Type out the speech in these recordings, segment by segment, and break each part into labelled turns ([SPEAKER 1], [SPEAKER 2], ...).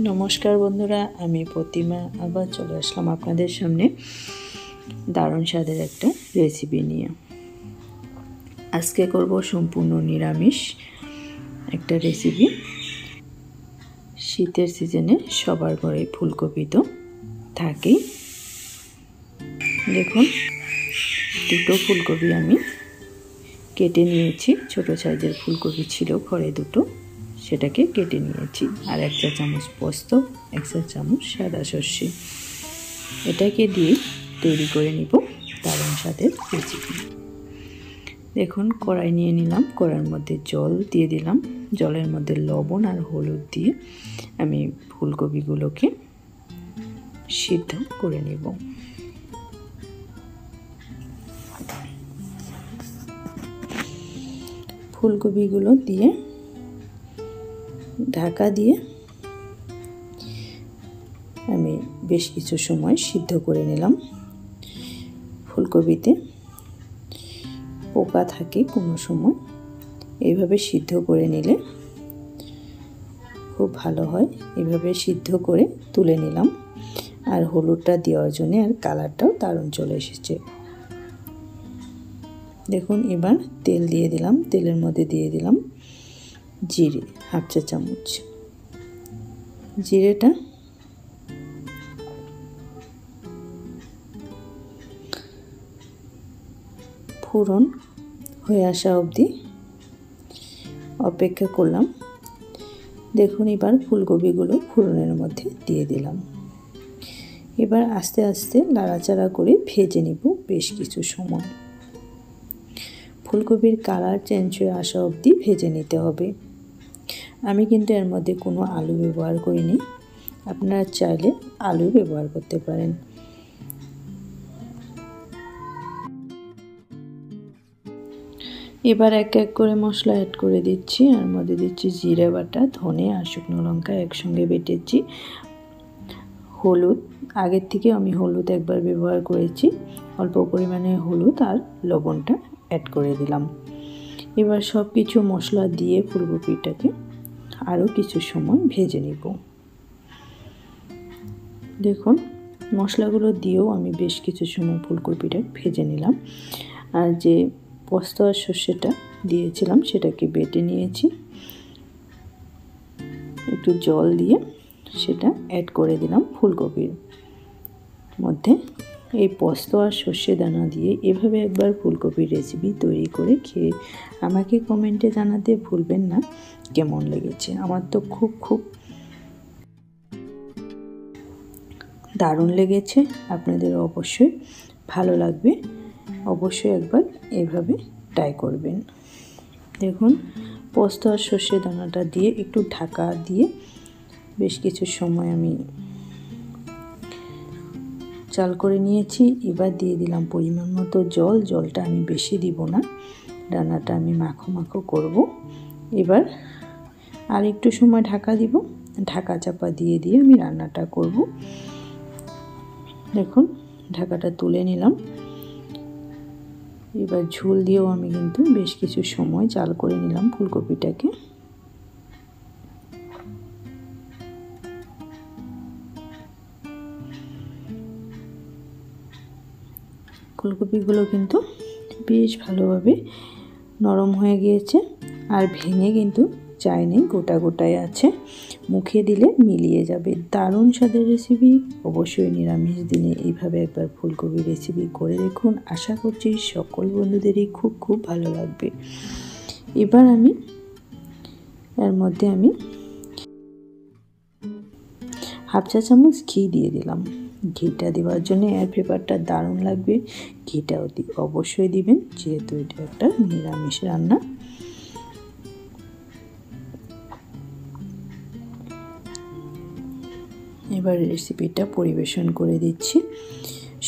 [SPEAKER 1] নমস্কার বন্ধুরা, আমি প্রতিমা আবার চলে আসলাম আপনাদের সামনে দারুণ স্বাদের একটা রেসিপি নিয়ে। আজকে করব সম্পূর্ণ নিরামিষ একটা রেসিপি। শীতের সিজনে সবার ঘরে ফুলকপি তো থাকেই। দেখুন, দুটো ফুলকপি আমি কেটে নিয়েছি। ছোট সাইজের ফুলকপি ছিল ঘরে দুটো, সেটাকে কেটে নিয়েছি। আর 1 চা চামচ পোস্ত, 1 চা চামচ সাদা সর্ষে, এটাকে দিয়ে তৈরি করে নিব দারুণ স্বাদের রেসিপি। দেখুন, কড়াই নিয়ে নিলাম, কড়াইয়ের মধ্যে জল দিয়ে দিলাম। জলের মধ্যে লবণ আর হলুদ দিয়ে আমি ফুলকপিগুলোকে সিদ্ধ করে নেব। ফুলকপিগুলো দিয়ে ঢাকা দিয়ে আমি বেশ কিছু সময় সিদ্ধ করে নিলাম। ফুলকপিতে পোকা থাকে কোনো সময়, এইভাবে সিদ্ধ করে নিলে খুব ভালো হয়। এইভাবে সিদ্ধ করে তুলে নিলাম। আর হলুদটা দেওয়ার জন্য আর কালারটাও দারুণ চলে এসেছে। দেখুন, এবার তেল দিয়ে দিলাম। তেলের মধ্যে দিয়ে দিলাম জিরে 1/2 চা চামচ। জিরেটা ফোড়ন হয়ে আসা অবধি অপেক্ষা করলাম। দেখুন, এবার ফুলকপিগুলো ফোড়নের মধ্যে দিয়ে দিলাম। এবার আস্তে আস্তে নাড়াচাড়া করে ভেজে নিব বেশ কিছু সময়। ফুলকপির কালার চেঞ্জ হয়ে আসা অবধি ভেজে নিতে হবে। আমি কিন্তু এর মধ্যে কোনো আলু ব্যবহার করিনি, আপনারা চাইলে আলু ব্যবহার করতে পারেন। এবার এক এক করে মশলা অ্যাড করে দিচ্ছি। এর মধ্যে দিচ্ছি জিরে বাটা, ধনে আর শুকনো লঙ্কা একসঙ্গে বেটেছি। হলুদ, আগের থেকে আমি হলুদ একবার ব্যবহার করেছি। অল্প পরিমাণে হলুদ আর লবণটা অ্যাড করে দিলাম। এবার সব কিছু মশলা দিয়ে ফুলকপিটাকে আরও কিছু সময় ভেজে নিব। দেখুন, মশলাগুলো দিয়েও আমি বেশ কিছু সময় ফুলকপিটা ভেজে নিলাম। আর যে পোস্ত আর সর্ষেটা দিয়েছিলাম সেটাকে বেটে নিয়েছি। একটু জল দিয়ে সেটা অ্যাড করে দিলাম ফুলকপির মধ্যে। এই পোস্ত আর সর্ষে দানা দিয়ে এভাবে একবার ফুলকপির রেসিপি তৈরি করে খেয়ে আমাকে কমেন্টে জানাতে ভুলবেন না কেমন লেগেছে। আমার তো খুব দারুণ লেগেছে। আপনাদের অবশ্যই ভালো লাগবে, অবশ্যই একবার এভাবে ট্রাই করবেন। দেখুন, পোস্ত আর সর্ষে দানাটা দিয়ে একটু ঢাকা দিয়ে বেশ কিছু সময় আমি চাল করে নিয়েছি। এবার দিয়ে দিলাম পরিমাণ মতো জল। জলটা আমি বেশি দিব না, রান্নাটা আমি মাখো মাখো করব। এবার আর একটু সময় ঢাকা দিব। ঢাকা চাপা দিয়ে দিয়ে আমি রান্নাটা করব। দেখুন, ঢাকাটা তুলে নিলাম। এবার ঝোল দিয়েও আমি কিন্তু বেশ কিছু সময় জাল করে নিলাম ফুলকপিটাকে। ফুলকপিগুলো কিন্তু বেশ ভালোভাবে নরম হয়ে গিয়েছে, আর ভেঙে কিন্তু যায়নি, গোটা গোটায় আছে। মুখে দিলে মিলিয়ে যাবে। দারুণ স্বাদের রেসিপি। অবশ্যই নিরামিষ দিনে এইভাবে একবার ফুলকপি রেসিপি করে দেখুন। আশা করছি সকল বন্ধুদেরই খুব ভালো লাগবে। এবার আমি এর মধ্যে 1/2 চা চামচ ঘি দিয়ে দিলাম। ঘিটা দেওয়ার জন্য এর ফ্লেভারটা দারুণ লাগবে। ঘিটাও অবশ্যই দিবেন, যেহেতু এটা একটা নিরামিষ রান্না। এবার রেসিপিটা পরিবেশন করে দিচ্ছি।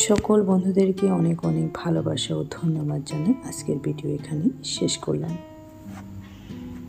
[SPEAKER 1] সকল বন্ধুদেরকে অনেক ভালোবাসা ও ধন্যবাদ জানাই। আজকের ভিডিও এখানে শেষ করলাম।